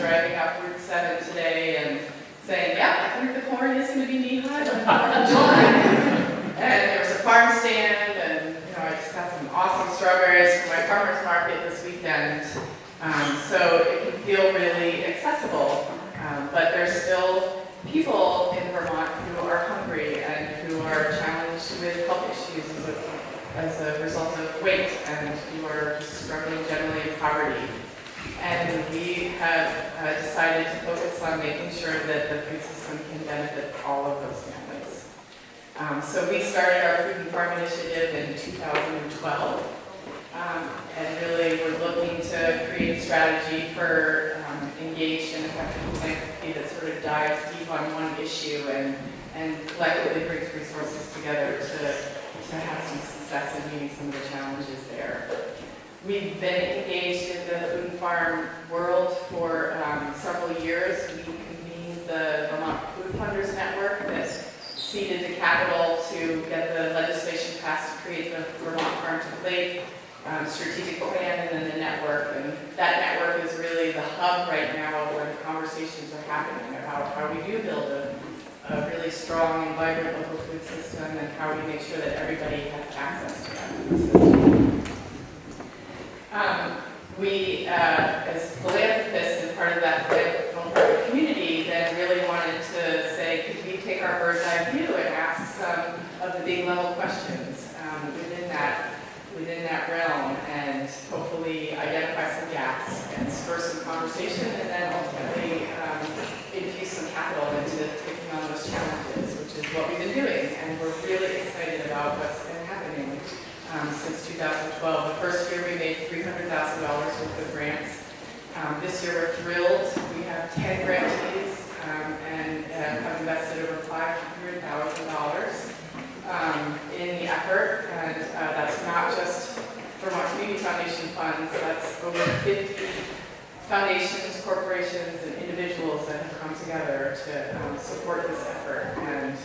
driving up Route 7 today and saying, yeah, I think the corn is going to be knee-high by July. And there was a farm stand, and I just got some awesome strawberries from my farmer's market this weekend. So it can feel really accessible, but there's still people in Vermont who are hungry and who are challenged with health issues as a result of weight, and who are just struggling generally in poverty. And we have decided to focus on making sure that the food system can benefit all of those families. So we started our Food and Farm Initiative in 2012. And really we're looking to create a strategy for engaged and effective philanthropy that sort of dives deep on one issue and collectively brings resources together to have some success in meeting some of the challenges there. We've been engaged in the food and farm world for several years. We convened the Vermont Food Funders Network that seeded the capital to get the legislation passed to create the Vermont Farm to Plate strategic plan, and then the network. And that network is really the hub right now where the conversations are happening about how we do build a really strong and vibrant local food system, and how we make sure that everybody has access to that food system. We, as philanthropists and part of that philanthropic community, then really wanted to say, could we take our bird's eye view and ask some of the big level questions within that realm, and hopefully identify some gaps and spur some conversation, and then ultimately infuse some capital into taking on those challenges, which is what we've been doing. And we're really excited about what's been happening since 2012. The first year we made $300,000 worth of grants. This year we're thrilled. We have 10 grantees and have invested over $500,000 in the effort, and that's not just Vermont Community Foundation funds, that's over 50 foundations, corporations, and individuals that have come together to support this effort. And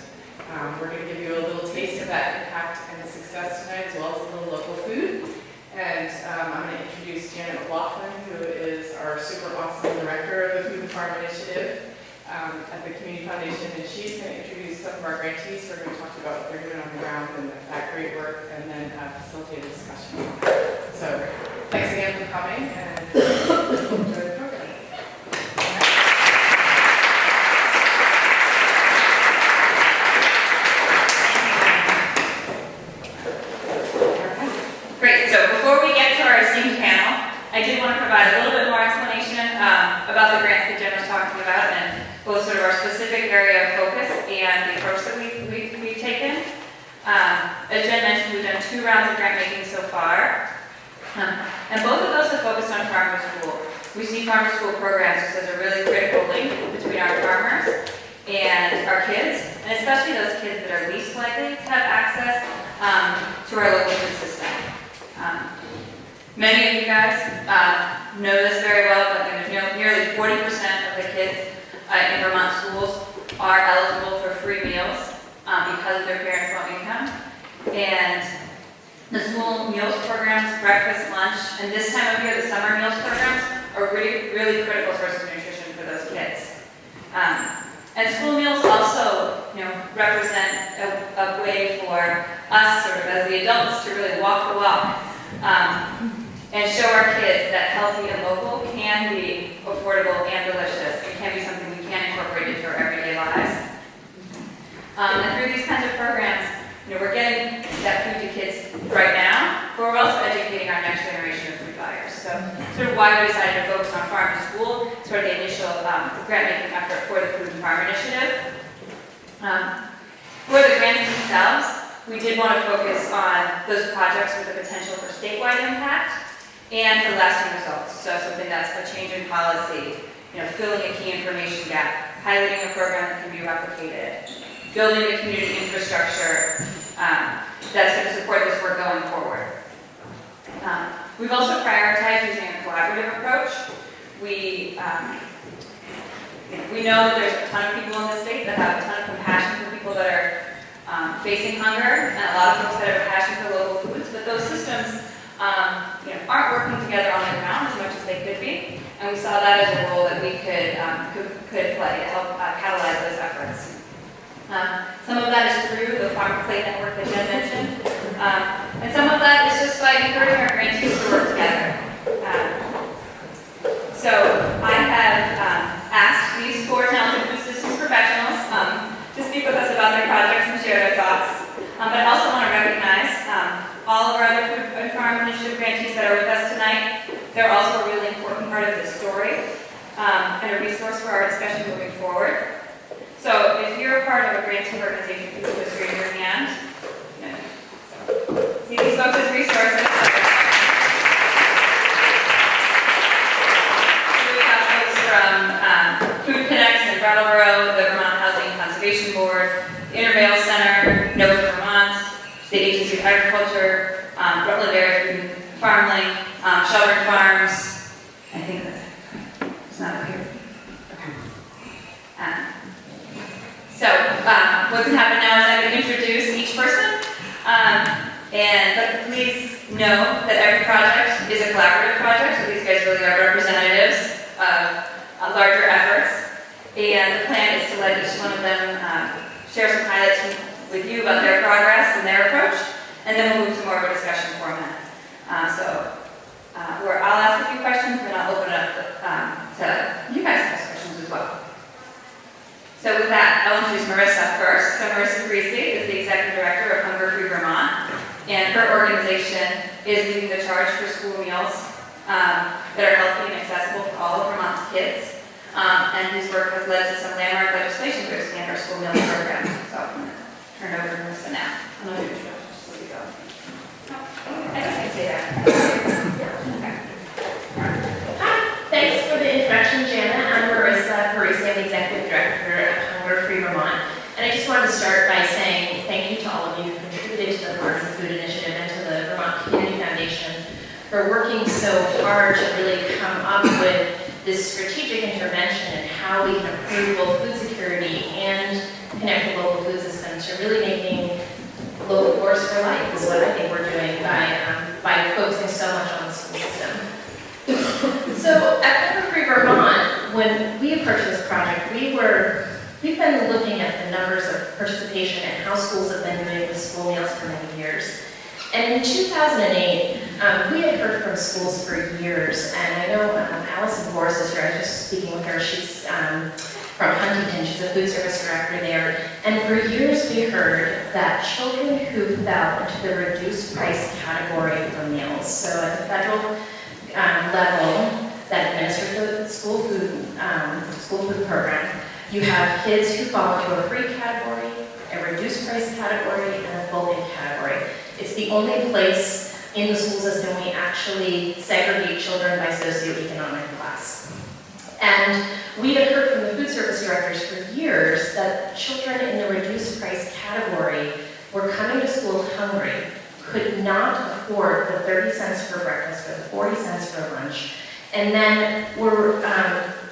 we're going to give you a little taste of that impact and success tonight, as well as a little local food. And I'm going to introduce Janet McLaughlin, who is our super awesome director of the Food and Farm Initiative at the Community Foundation, and she's going to introduce some of our grantees. We're going to talk about what they're doing on the ground and that great work, and then facilitate a discussion. So thanks again for coming, and enjoy the program. Great, so before we get to our esteemed panel, I did want to provide a little bit more explanation about the grants that Jen was talking about, and both sort of our specific area of focus and the approach that we've taken. As Jen mentioned, we've done 2 rounds of grant making so far, and both of those have focused on farm to school. We see farm to school programs just as a really critical link between our farmers and our kids, and especially those kids that are least likely to have access to our local food system. Many of you guys know this very well, but nearly 40% of the kids in Vermont schools are eligible for free meals because of their parents' low income. And the school meals programs, breakfast, lunch, and this time of year, the summer meals programs are really, really critical sources of nutrition for those kids. And school meals also, represent a way for us, sort of as the adults, to really walk the walk and show our kids that healthy and local can be affordable and delicious. It can be something we can incorporate into our everyday lives. And through these kinds of programs, we're getting that food to kids right now, but we're also educating our next generation of food buyers. So sort of why we decided to focus on farm to school, sort of the initial grant-making effort for the Food and Farm Initiative. For the grants themselves, we did want to focus on those projects with the potential for statewide impact and for lasting results. So something that's a change in policy, filling a key information gap, piloting a program that can be replicated, building the community infrastructure that's going to support this work going forward. We've also prioritized using a collaborative approach. We know that there's a ton of people in this state that have a ton of compassion for people that are facing hunger, and a lot of folks that have a passion for local foods, but those systems aren't working together on the ground as much as they could be, and we saw that as a role that we could play to help catalyze those efforts. Some of that is through the Farm to Plate network that Jen mentioned, and some of that is just by encouraging our grantees to work together. So I have asked these 4 talented food systems professionals to speak with us about their projects and share their thoughts. But I also want to recognize all of our other food and farm initiative grantees that are with us tonight. They're also a really important part of this story and a resource for our discussion moving forward. So if you're a part of a grantee organization, please just raise your hand. See these folks as resources. We have folks from Food Connects in Brattleboro, the Vermont Housing and Conservation Board, the Intervale Center, NOVA Vermont, State Agency of Agriculture, Rutland Area Food Farming, Shelburne Farms. I think that's it. It's not up here. Okay. So what's going to happen now is I'm going to introduce each person, but please know that every project is a collaborative project, so these guys really are representatives of larger efforts, and the plan is to let each one of them share some highlights with you about their progress and their approach, and then we'll move to more of a discussion format. Where I'll ask a few questions, and I'll open it up to you guys to ask questions as well. So with that, I'll introduce Marissa first. So Marissa Parisi is the Executive Director of Hunger Free Vermont, and her organization is leading the charge for school meals that are healthy and accessible for all of Vermont's kids, and whose work has led to some landmark legislation to expand our school meals program. So I'm going to turn it over to Marissa now. I'm going to do introductions just so we go. I guess I can say that. Okay. Hi, thanks for the introduction, Jana. I'm Marissa Parisi, I'm the Executive Director of Hunger Free Vermont. And I just wanted to start by saying thank you to all of you who contributed to the Farm to Food Initiative and to the Vermont Community Foundation for working so hard to really come up with this strategic intervention and how we can improve both food security and connect the local food systems to really making local force for life is what I think we're doing by focusing so much on the school system. So at Hunger Free Vermont, when we approached this project, we've been looking at the numbers of participation and how schools have been doing with school meals for many years. And in 2008, we had heard from schools for years, and I know Allison Boris is here. I was just speaking with her. She's from Huntington. She's a food service director there. And for years, we heard that children who fell into the reduced price category for meals, so at the federal level that administers the school food program, you have kids who fall into a free category, a reduced price category, and a full aid category. It's the only place in the school system we actually segregate children by socioeconomic class. And we had heard from the food service directors for years that children in the reduced price category were coming to school hungry, could not afford the 30 cents for breakfast or the 40 cents for lunch, and then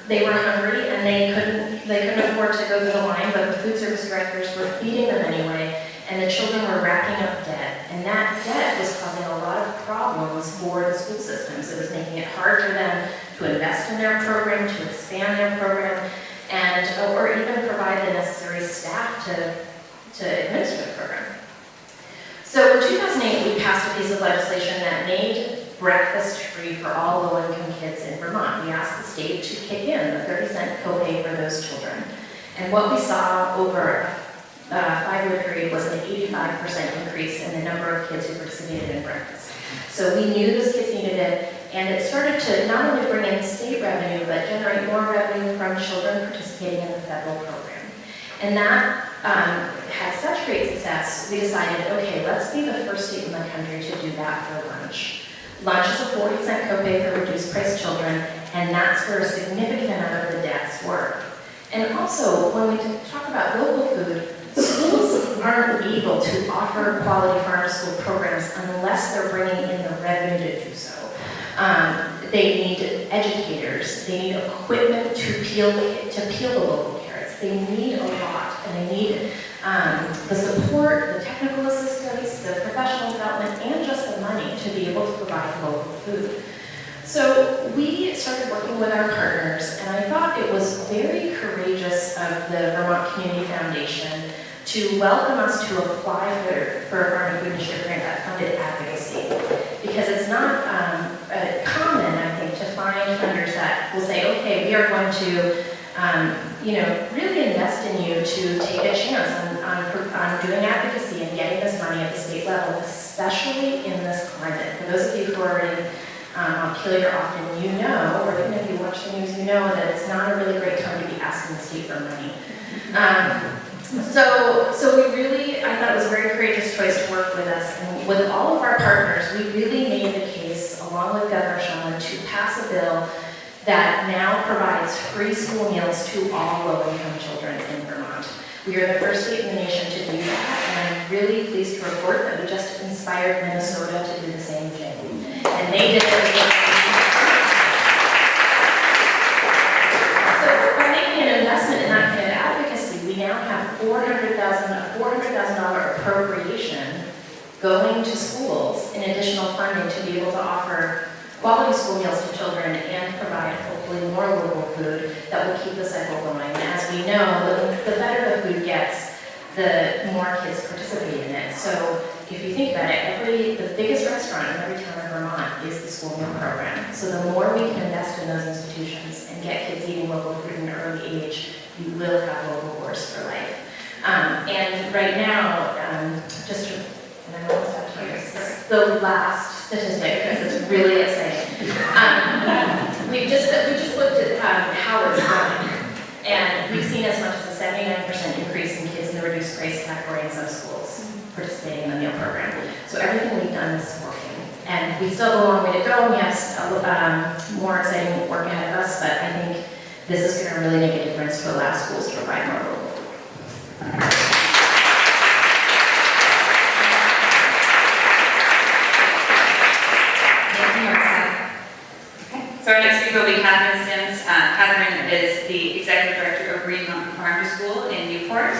they were hungry and they couldn't afford to go to the line, but the food service directors were feeding them anyway, and the children were racking up debt. And that debt was causing a lot of problems for the school systems. It was making it hard for them to invest in their program, to expand their program, and or even provide the necessary staff to administer the program. So in 2008, we passed a piece of legislation that made breakfast free for all low-income kids in Vermont. We asked the state to kick in the 30-cent copay for those children. And what we saw over a 5-year period was an 85% increase in the number of kids who participated in breakfast. So we knew those kids needed it, and it started to not only bring in state revenue, but generate more revenue from children participating in the federal program. And that had such great success, we decided, okay, let's be the first state in the country to do that for lunch. Lunch is a 40-cent copay for reduced price children, and that's where a significant amount of the deaths were. And also, when we talk about local food, schools aren't able to offer quality farm school programs unless they're bringing in the revenue to do so. They need educators, they need equipment to peel the local carrots. They need a lot, and they need the support, the technical assistance, the professional development, and just the money to be able to provide local food. So we started working with our partners, and I thought it was very courageous of the Vermont Community Foundation to welcome us to apply for a Farm and Food Initiative grant that funded advocacy. Because it's not common, I think, to find funders that will say, okay, we are going to really invest in you to take a chance on doing advocacy and getting this money at the state level, especially in this climate. For those of you who are in Montpelier often, you know, or even if you watch the news, you know that it's not a really great time to be asking the state for money. So we really, I thought it was a very courageous choice to work with us. And with all of our partners, we really made the case, along with Governor Shumlin, to pass a bill that now provides free school meals to all low-income children in Vermont. We are the first state in the nation to do that, and I'm really pleased to report that we just inspired Minnesota to do the same thing. And they did it. So by making an investment in that kind of advocacy, we now have a $400,000 appropriation going to schools in additional funding to be able to offer quality school meals to children and provide hopefully more local food that will keep the cycle going. And as we know, the better the food gets, the more kids participate in it. So if you think about it, the biggest restaurant in every town in Vermont is the school meal program. So the more we can invest in those institutions and get kids eating local food in an early age, you will have local wars for life. And right now, and I almost have to use this, the last statistic, because it's really exciting. We just looked at how it's growing, and we've seen as much as a 79% increase in kids in the reduced grace category in some schools participating in the meal program. So everything we've done is working, and we still have a long way to go. We have more exciting work ahead of us, but I think this is going to really make a difference to allow schools to provide more local food. So our next speaker will be Catherine Sims. Catherine is the Executive Director of Green Mountain Farm to School in Newport,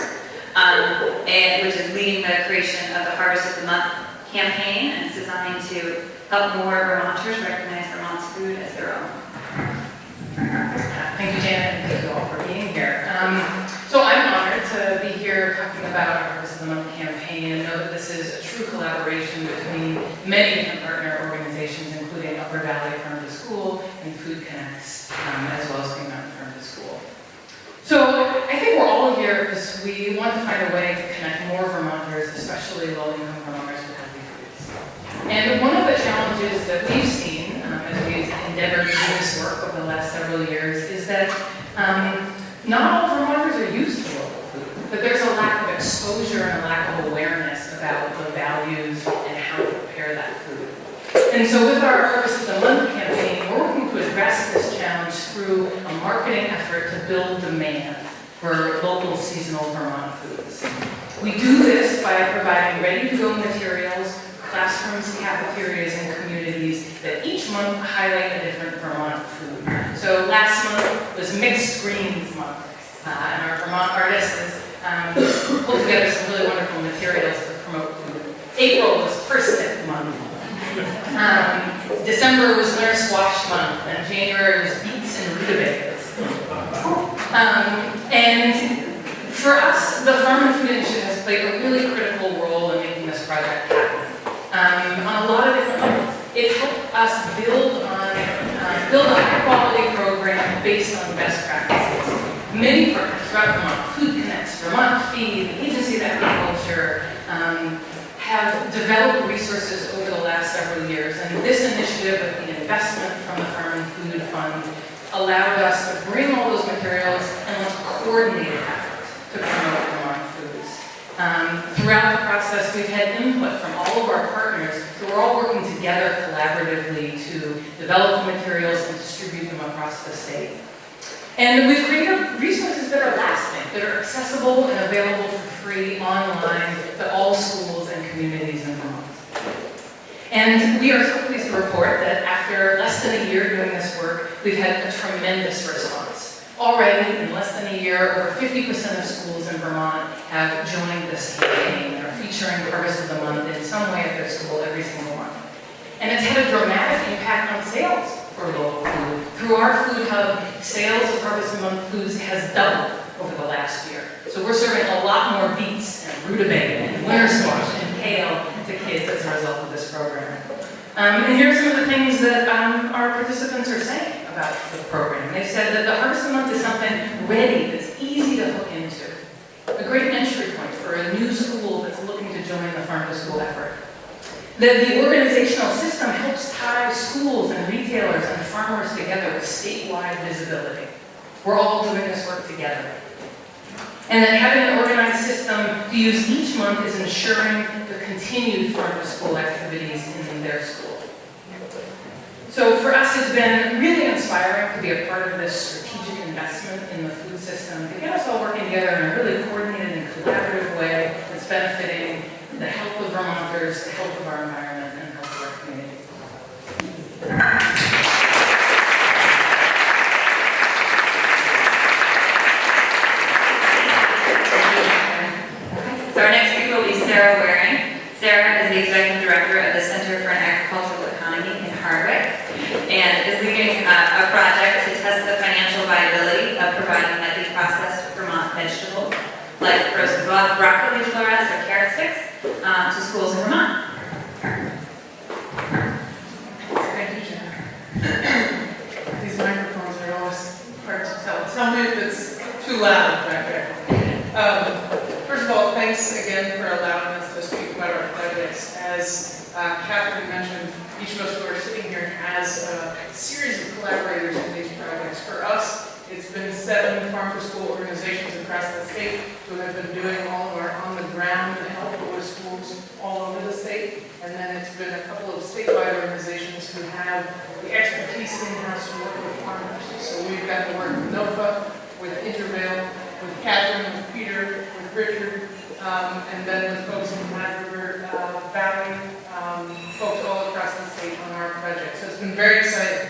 and which is leading the creation of the Harvest of the Month campaign, and it's designed to help more Vermonters recognize Vermont's food as their own. Thank you, Janet, and thank you all for being here. So I'm honored to be here talking about our Harvest of the Month campaign, and know that this is a true collaboration between many different partner organizations, including Upper Valley Farm to School and Food Connects, as well as Green Mountain Farm to School. So I think we're all here because we want to find a way to connect more Vermonters, especially low-income Vermonters, with healthy foods. And one of the challenges that we've seen as we've endeavored to do this work over the last several years is that not all Vermonters are used to local food, that there's a lack of exposure and a lack of awareness about the values and how to prepare that food. And so with our Harvest of the Month campaign, we're working to address this challenge through a marketing effort to build demand for local seasonal Vermont foods. We do this by providing ready-to-go materials for classrooms, cafeterias, and communities that each month highlight a different Vermont food. So last month was Mixed Greens Month, and our Vermont artists pulled together some really wonderful materials to promote food. April was Parsnip Month. December was Winter Squash Month, and January was Beets and Rutabagas. And for us, the Farm and Food Initiative has played a really critical role in making this project happen. On a lot of different levels. It helped us build a high-quality program based on best practices. Many partners throughout Vermont, Food Connects, Vermont Feed, the Agency of Agriculture, have developed resources over the last several years, and this initiative with the investment from the Farm and Food Fund allowed us to bring all those materials and launch a coordinated effort to promote Vermont foods. Throughout the process, we've had input from all of our partners, so we're all working together collaboratively to develop the materials and distribute them across the state. And we've created resources that are lasting, that are accessible and available for free online to all schools and communities in Vermont. And we are so pleased to report that after less than a year doing this work, we've had a tremendous response. Already, in less than a year, over 50% of schools in Vermont have joined this campaign and are featuring Harvest of the Month in some way at their school every single month. And it's had a dramatic impact on sales for local food. Through our food hub, sales of Harvest Month foods has doubled over the last year. So we're serving a lot more beets and rutabaga and winter squash and kale to kids as a result of this program. And here are some of the things that our participants are saying about the program. They said that the Harvest Month is something ready, that's easy to hook into. A great entry point for a new school that's looking to join the farm to school effort. That the organizational system helps tie schools and retailers and farmers together with statewide visibility. We're all doing this work together. And that having an organized system to use each month is ensuring the continued farm to school activities in their school. So for us, it's been really inspiring to be a part of this strategic investment in the food system, to get us all working together in a really coordinated and collaborative way that's benefiting the health of Vermonters, the health of our environment, and the health of our community. So our next speaker will be Sarah Waring. Sarah is the Executive Director of the Center for an Agricultural Economy in Hardwick, and is leading a project to test the financial viability of providing lightly processed Vermont vegetables, like frozen broccoli florets or carrot sticks, to schools in Vermont. Thank you, Jen. These microphones are always hard to tell. Tell me if it's too loud back there. First of all, thanks again for allowing us to speak about our projects. As Catherine mentioned, each of us who are sitting here has a series of collaborators in these projects. For us, it's been 7 farm-to-school organizations across the state who have been doing all of our on-the-ground help with schools all over the state. And then it's been a couple of statewide organizations who have the expertise in-house to work with farmers. So we've got to work with NOFA, with Intervale, with Catherine, with Peter, with Richard, and then with folks in Mad River Valley, folks all across the state on our project. So it's been very exciting.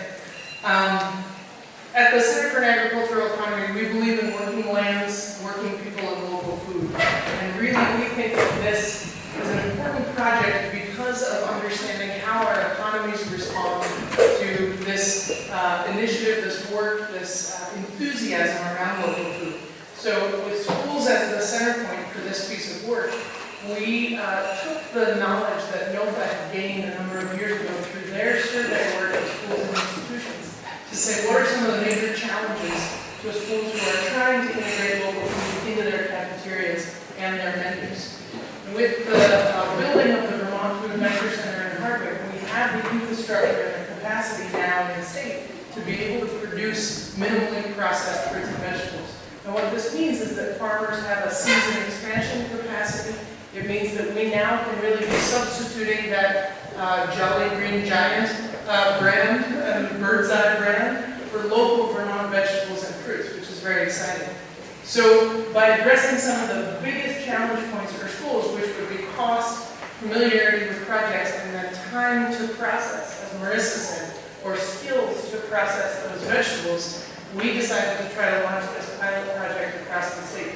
At the Center for an Agricultural Economy, we believe in working lands, working people, and local food. And really, we think that this is an important project because of understanding how our economies respond to this initiative, this work, this enthusiasm around local food. So with schools as the center point for this piece of work, we took the knowledge that NOFA had gained a number of years ago through their survey work of schools and institutions to say what are some of the major challenges to schools who are trying to integrate local food into their cafeterias and their menus. And with the building of the Vermont Food Venture Center in Hardwick, we have the infrastructure and the capacity now in the state to be able to produce minimally processed fruits and vegetables. And what this means is that farmers have a season expansion capacity. It means that we now can really be substituting that Jolly Green Giant brand and Bird's Eye brand for local Vermont vegetables and fruits, which is very exciting. So by addressing some of the biggest challenge points for schools, which would be cost, familiarity with projects, and then time to process, as Marissa said, or skills to process those vegetables, we decided to try to launch this pilot project across the state.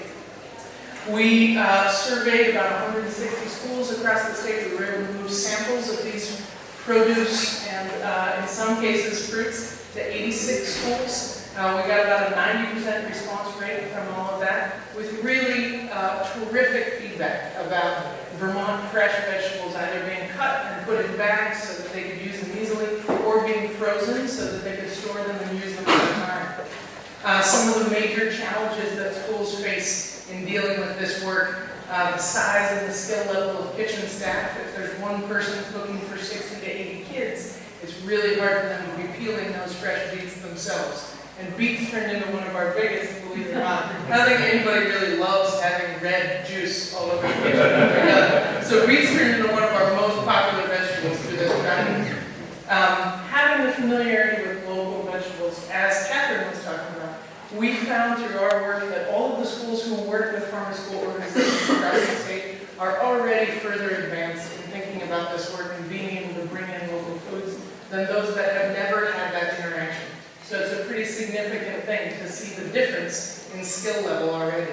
We surveyed about 160 schools across the state. We were able to move samples of these produce and in some cases fruits to 86 schools. We got about a 90% response rate from all of that with really terrific feedback about Vermont fresh vegetables either being cut and put in bags so that they could use them easily or being frozen so that they could store them and use them over time. Some of the major challenges that schools face in dealing with this work, the size and the skill level of kitchen staff. If there's one person cooking for 60 to 80 kids, it's really hard for them to be peeling those fresh beets themselves. And beets turned into one of our biggest, believe it or not. I don't think anybody really loves having red juice all over the kitchen. So beets turned into one of our most popular vegetables through this project. Having the familiarity with local vegetables, as Catherine was talking about, we found through our work that all of the schools who work with farm-to-school organizations across the state are already further advanced in thinking about this work and being able to bring in local foods than those that have never had that interaction. So it's a pretty significant thing to see the difference in skill level already.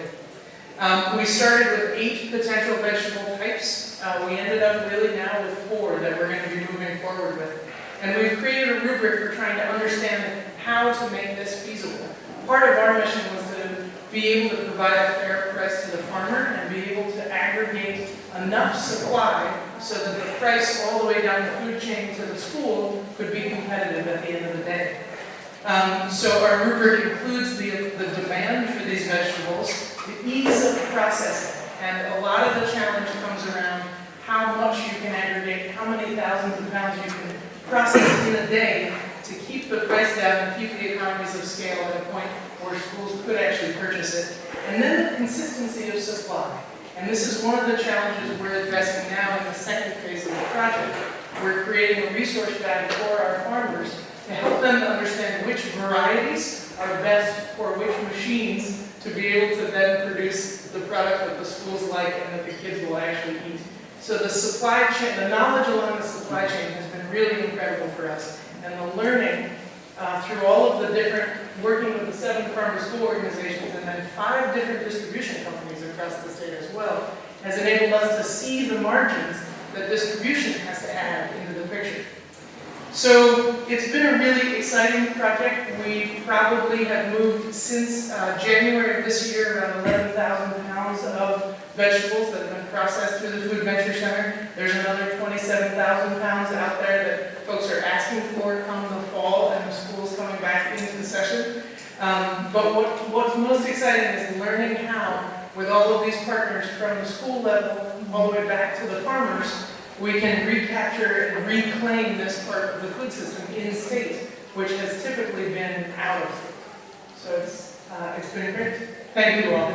We started with 8 potential vegetable types. We ended up really now with 4 that we're going to be moving forward with. And we've created a rubric for trying to understand how to make this feasible. Part of our mission was to be able to provide a fair price to the farmer and be able to aggregate enough supply so that the price all the way down the food chain to the school could be competitive at the end of the day. So our rubric includes the demand for these vegetables, the ease of processing, and a lot of the challenge comes around how much you can aggregate, how many thousands of pounds you can process in a day to keep the price down and keep the economies of scale at a point where schools could actually purchase it. And then the consistency of supply. And this is one of the challenges we're addressing now in the second phase of the project. We're creating a resource bag for our farmers to help them to understand which varieties are best for which machines to be able to then produce the product that the schools like and that the kids will actually eat. So the supply chain, the knowledge along the supply chain has been really incredible for us. And the learning through all of the different, working with the 7 farm to school organizations and then 5 different distribution companies across the state as well, has enabled us to see the margins that distribution has to add into the picture. So it's been a really exciting project. We probably have moved since January of this year around 11,000 pounds of vegetables that have been processed through the Food Venture Center. There's another 27,000 pounds out there that folks are asking for come the fall and the school's coming back into the session. But what's most exciting is learning how, with all of these partners from the school level all the way back to the farmers, we can recapture and reclaim this part of the food system in state, which has typically been out of state. So it's been great. Thank you all.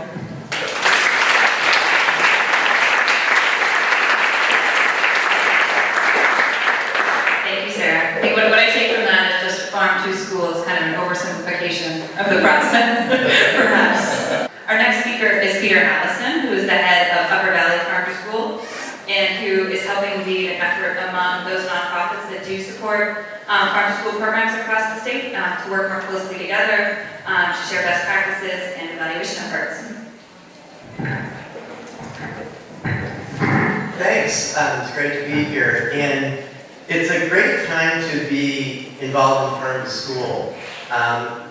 Thank you, Sarah. I think what I take from that is just farm to school is kind of an oversimplification of the process, perhaps. Our next speaker is Peter Allison, who is the head of Upper Valley Farm to School, and who is helping lead an effort among those nonprofits that do support farm to school programs across the state to work more closely together, to share best practices and evaluation efforts. Thanks. It's great to be here. And it's a great time to be involved in farm to school.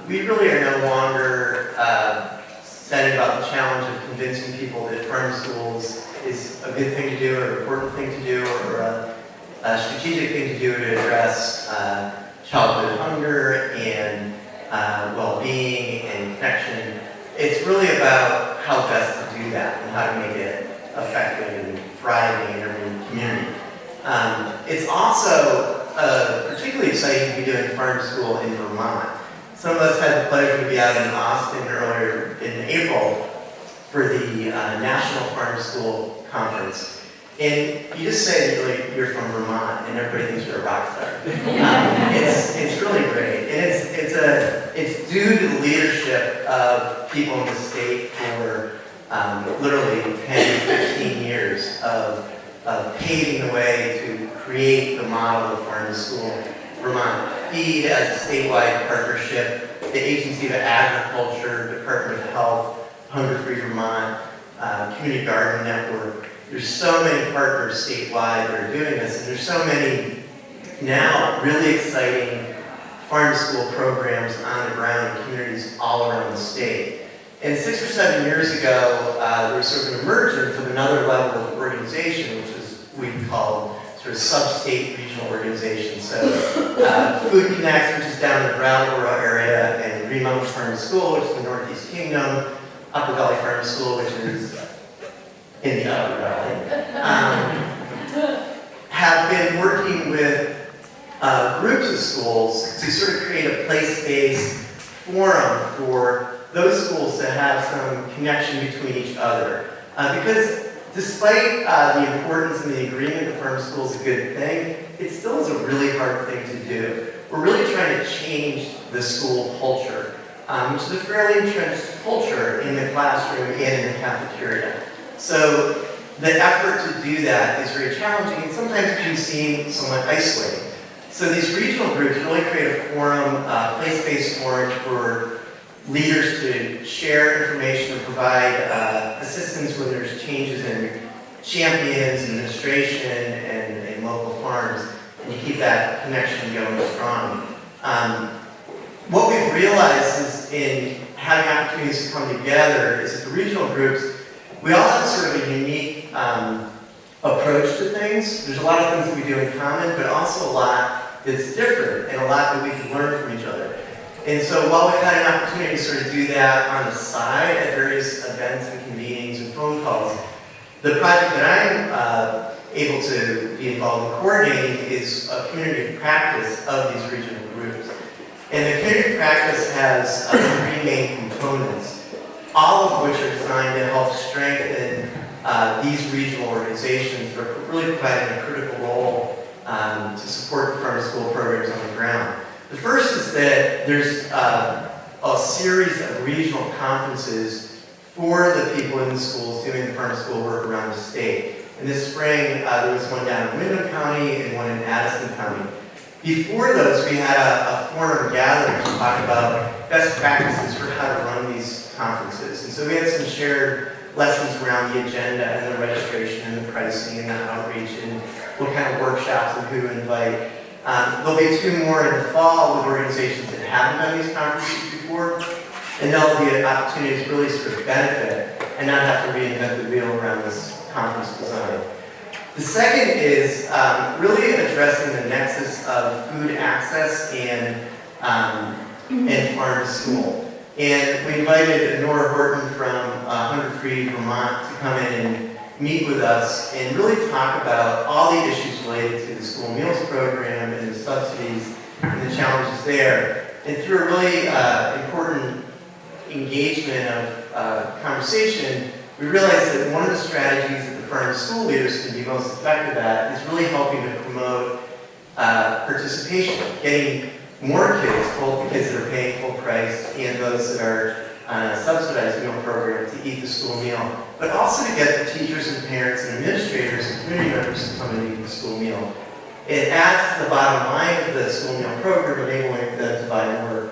We really are no longer setting about the challenge of convincing people that farm to schools is a good thing to do, or an important thing to do, or a strategic thing to do to address childhood hunger and well-being and connection. It's really about how best to do that and how to make it effective and thriving in every community. It's also particularly exciting to be doing farm to school in Vermont. Some of us had the pleasure to be out in Austin earlier in April for the National Farm to School Conference. And you just say you're from Vermont and everybody thinks you're a rock star. It's really great. And it's due to the leadership of people in the state for literally 10, 15 years of paving the way to create the model of farm to school. Vermont Feed as a statewide partnership, the Agency of Agriculture, Department of Health, Hunger Free Vermont, Community Garden Network. There's so many partners statewide that are doing this, and there's so many now really exciting farm to school programs on the ground in communities all around the state. And 6 or 7 years ago, there was sort of an emergence of another level of organization, which is we call sort of sub-state regional organizations. So Food Connects, which is down in the Brattleboro area, and Green Mountain Farm to School, which is in the Northeast Kingdom, Upper Valley Farm to School, which is in the Upper Valley, have been working with groups of schools to sort of create a place-based forum for those schools to have some connection between each other. Because despite the importance and the agreement that farm school is a good thing, it still is a really hard thing to do. We're really trying to change the school culture, which is a fairly entrenched culture in the classroom and in the cafeteria. So the effort to do that is very challenging and sometimes can seem somewhat isolating. So these regional groups really create a forum, place-based forum for leaders to share information and provide assistance when there's changes in champions, administration, and local farms. and you keep that connection going strong. What we've realized is in having opportunities to come together is that the regional groups, we all have sort of a unique approach to things. There's a lot of things that we do in common, but also a lot that's different and a lot that we can learn from each other. And so while we've had an opportunity to sort of do that on the side at various events and meetings and phone calls, the project that I'm able to be involved in coordinating is a community of practice of these regional groups. And the community of practice has three main components, all of which are designed to help strengthen these regional organizations for really providing a critical role to support the farm to school programs on the ground. The first is that there's a series of regional conferences for the people in the schools doing the farm to school work around the state. And this spring, there was one down in Windham County and one in Addison County. Before those, we had a forum gathering to talk about best practices for how to run these conferences. And so we had some shared lessons around the agenda and the registration and the pricing and the outreach and what kind of workshops and who to invite. There'll be two more in the fall with organizations that haven't done these conferences before, and there'll be an opportunity to really sort of benefit and not have to reinvent the wheel around this conference design. The second is really addressing the nexus of food access and farm to school. And we invited Nora Horton from Hunger Free Vermont to come in and meet with us and really talk about all the issues related to the school meals program and the subsidies and the challenges there. And through a really important engagement of conversation, we realized that one of the strategies that the farm to school leaders can be most effective at is really helping to promote participation, getting more kids, both the kids that are paying full price and those that are on a subsidized meal program to eat the school meal, but also to get the teachers and parents and administrators and community members to come and eat the school meal. It adds to the bottom line of the school meal program, enabling them to buy more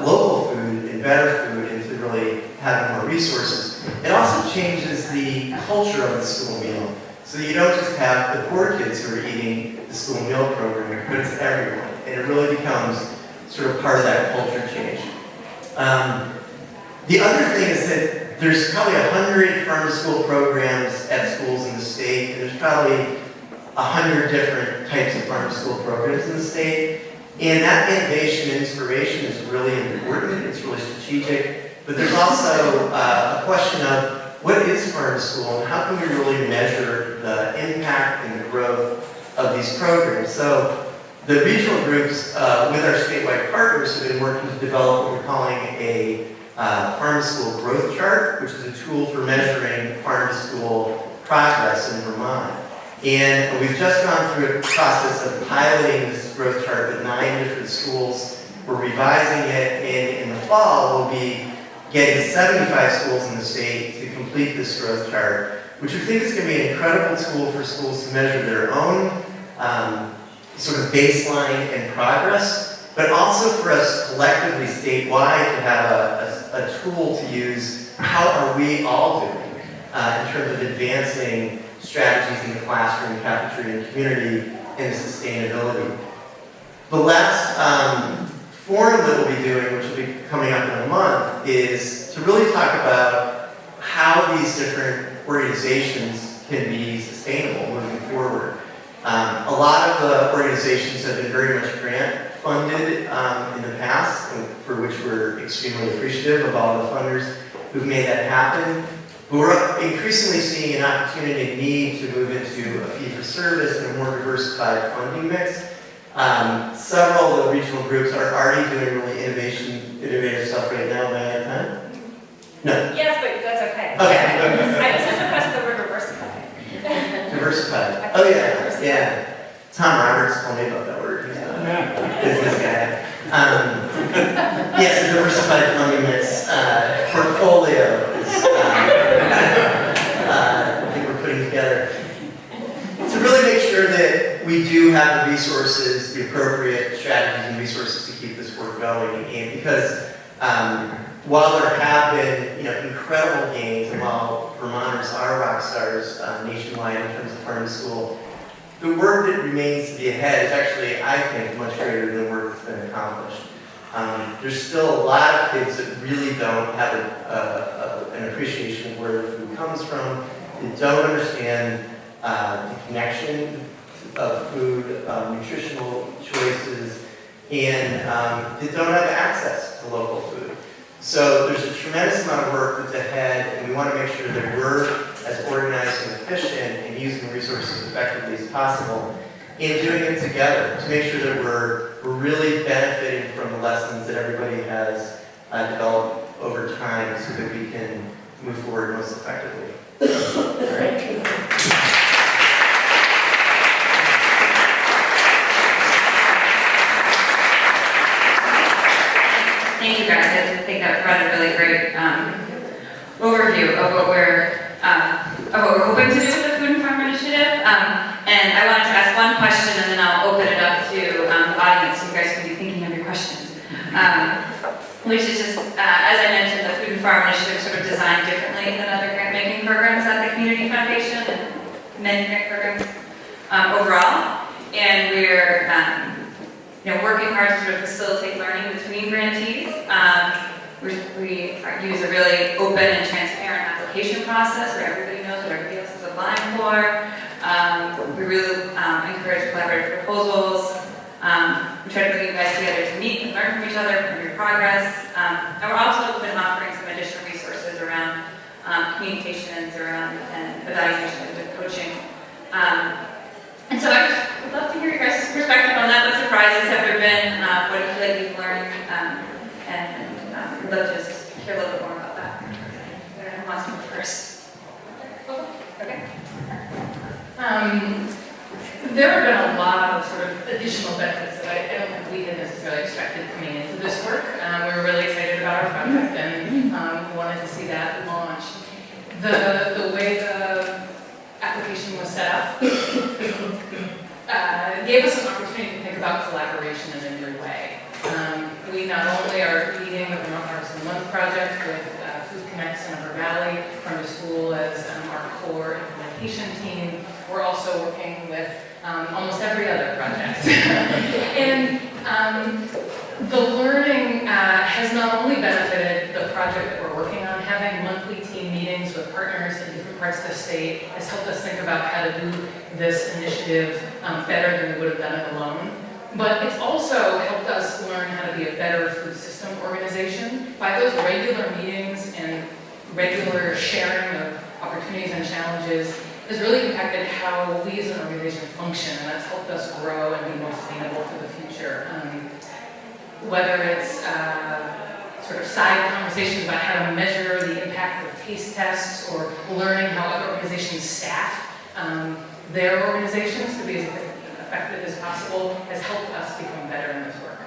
local food and better food and to really have more resources. It also changes the culture of the school meal, so that you don't just have the poor kids who are eating the school meal program, but it's everyone. And it really becomes sort of part of that culture change. The other thing is that there's probably 100 farm to school programs at schools in the state, and there's probably 100 different types of farm to school programs in the state. And that innovation and inspiration is really important, it's really strategic, but there's also a question of what is farm to school and how can we really measure the impact and the growth of these programs. So the regional groups with our statewide partners have been working to develop what we're calling a farm to school growth chart, which is a tool for measuring farm to school progress in Vermont. And we've just gone through a process of piloting this growth chart with 9 different schools. We're revising it, and in the fall we'll be getting 75 schools in the state to complete this growth chart, which we think is going to be an incredible tool for schools to measure their own sort of baseline and progress, but also for us collectively statewide to have a tool to use. How are we all doing in terms of advancing strategies in the classroom, cafeteria, and community, and sustainability? The last forum that we'll be doing, which will be coming up in a month, is to really talk about how these different organizations can be sustainable moving forward. A lot of the organizations have been very much grant funded in the past, for which we're extremely appreciative of all the funders who've made that happen. But we're increasingly seeing an opportunity and need to move into a fee-for-service and a more diversified funding mix. Several of the regional groups are already doing really innovative stuff right now. Am I out of time? No. Yes, but that's okay. Okay. I was just impressed with the word diversified. Diversified. Oh yeah, yeah. Tom Roberts told me about that word. He's a business guy. Yes, a diversified funding mix portfolio is I think we're putting together to really make sure that we do have the resources, the appropriate strategies and resources to keep this work going. And because while there have been incredible gains, and while Vermonters are rock stars nationwide in terms of farm to school, the work that remains to be ahead is actually, I think, much greater than the work that's been accomplished. There's still a lot of kids that really don't have an appreciation of where the food comes from. They don't understand the connection of food, nutritional choices, and they don't have access to local food. So there's a tremendous amount of work that's ahead, and we want to make sure that we're as organized and efficient and using resources effectively as possible, and doing it together to make sure that we're really benefiting from the lessons that everybody has developed over time so that we can move forward most effectively. All right. Thank you guys. I think that provided a really great overview of what we're hoping to do with the Food and Farm Initiative. And I wanted to ask one question, and then I'll open it up to the audience, so you guys can be thinking of your questions. Which is just, as I mentioned, the Food and Farm Initiative is sort of designed differently than other grant-making programs at the Community Foundation and many grant programs overall. And we're working hard to sort of facilitate learning between grantees. We use a really open and transparent application process where everybody knows what everybody else is applying for. We really encourage collaborative proposals. We try to bring you guys together to meet and learn from each other, from your progress. And we're also been offering some additional resources around communications, around and evaluation and coaching. And so I just would love to hear your guys' perspective on that. What surprises have there been? What do you feel like you've learned? And we'd love to just hear a little bit more about that. Who wants to go first? Okay. There have been a lot of sort of additional benefits that I don't think we had necessarily expected coming into this work. We were really excited about our project and wanted to see that launch. The way the application was set up gave us an opportunity to think about collaboration in a new way. We not only are leading the Vermont Harvest of the Month project with Food Connects in Upper Valley from the school as our core implementation team, we're also working with almost every other project. And the learning has not only benefited the project that we're working on, having monthly team meetings with partners in different parts of the state has helped us think about how to do this initiative better than we would have done it alone. But it's also helped us learn how to be a better food system organization. By those regular meetings and regular sharing of opportunities and challenges has really impacted how we as an organization function, and that's helped us grow and be more sustainable for the future. Whether it's sort of side conversations about how to measure the impact of taste tests or learning how other organizations staff their organizations to be as effective as possible has helped us become better in this work.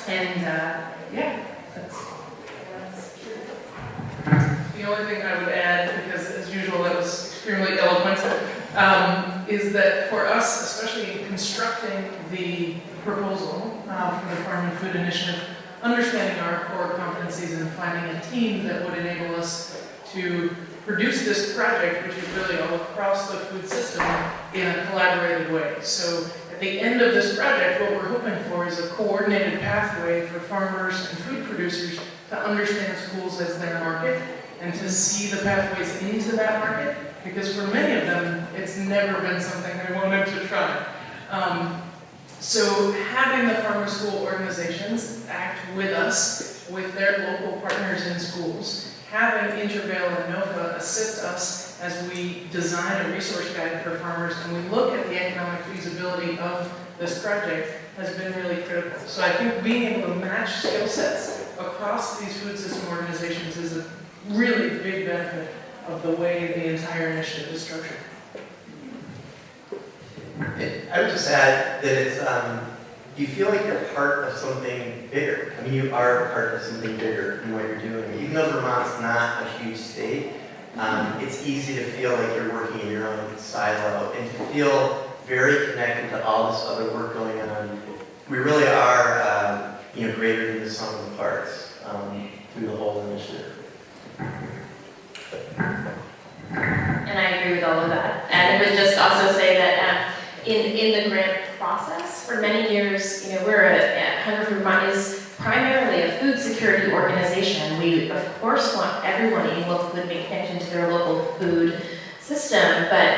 And that's The only thing I would add, because as usual that was extremely eloquent, is that for us, especially in constructing the proposal for the Farm and Food Initiative, understanding our core competencies and finding a team that would enable us to produce this project, which is really all across the food system in a collaborative way. So at the end of this project, what we're hoping for is a coordinated pathway for farmers and food producers to understand schools as their market and to see the pathways into that market, because for many of them, it's never been something they wanted to try. So having the farmer school organizations act with us, with their local partners in schools, having Intervale and NOVA assist us as we design a resource guide for farmers and we look at the economic feasibility of this project has been really critical. So I think being able to match skill sets across these food system organizations is a really big benefit of the way the entire initiative is structured. I would just add that it's, you feel like you're part of something bigger. I mean, you are part of something bigger in what you're doing. Even though Vermont's not a huge state, it's easy to feel like you're working in your own silo and to feel very connected to all this other work going on. We really are, greater than the sum of the parts through the whole initiative. And I agree with all of that. And I would just also say that in the grant process. For many years, we're Hunger for Vermont is primarily a food security organization. We, of course, want everyone eating local food, make connection to their local food system, but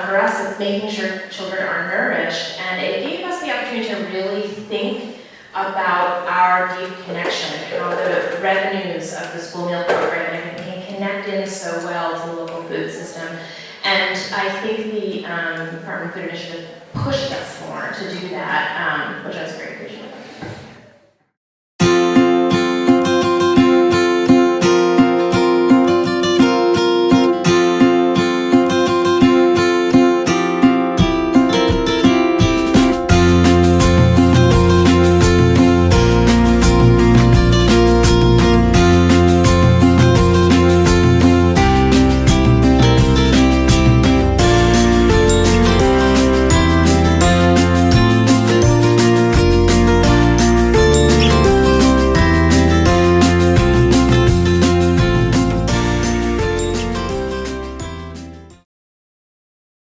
for us, it's making sure children are nourished, and it gave us the opportunity to really think about our deep connection, how the revenues of the school meal program and everything can connect in so well to the local food system. And I think the Department of Food Initiative pushed us more to do that, which I was very